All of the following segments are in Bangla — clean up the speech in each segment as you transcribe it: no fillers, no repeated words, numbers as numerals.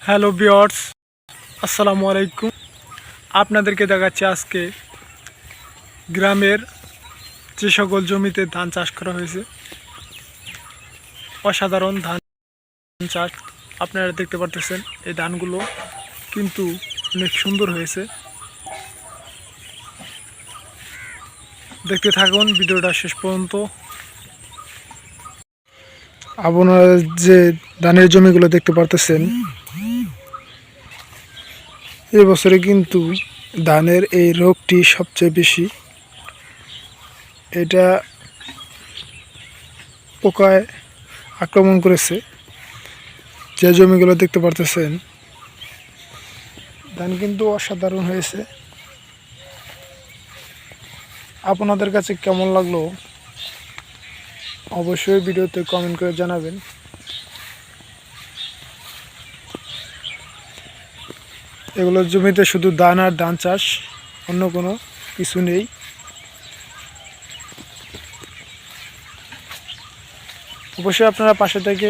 হ্যালো ভিউয়ার্স, আসসালামু আলাইকুম। আপনাদেরকে দেখাচ্ছি আজকে গ্রামের যে সকল জমিতে ধান চাষ করা হয়েছে। অসাধারণ ধান চাষ আপনারা দেখতে পারতেছেন। এই ধানগুলো কিন্তু অনেক সুন্দর হয়েছে। দেখতে থাকুন ভিডিওটা শেষ পর্যন্ত। আপনারা যে ধানের জমিগুলো দেখতে পারতেছেন, এবছরে কিন্তু ধানের এই রোগটি সবচেয়ে বেশি। এটা পোকায় আক্রমণ করেছে। যে জমিগুলো দেখতে পারতেছেন, ধান কিন্তু অসাধারণ হয়েছে। আপনাদের কাছে কেমন লাগলো অবশ্যই ভিডিওতে কমেন্ট করে জানাবেন। এগুলো জমিতে শুধু ধান আর ধান চাষ, অন্য কোনো কিছু নেই। অবশ্যই আপনারা পাশে থেকে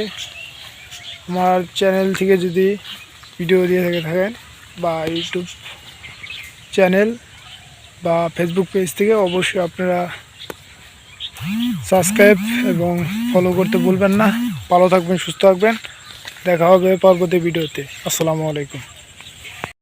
আমার চ্যানেল থেকে যদি ভিডিও দিয়ে থাকেন বা ইউটিউব চ্যানেল বা ফেসবুক পেজ থেকে অবশ্যই আপনারা সাবস্ক্রাইব এবং ফলো করতে ভুলবেন না। ভালো থাকবেন, সুস্থ থাকবেন। দেখা হবে পরবর্তী ভিডিওতে। আসসালামু আলাইকুম।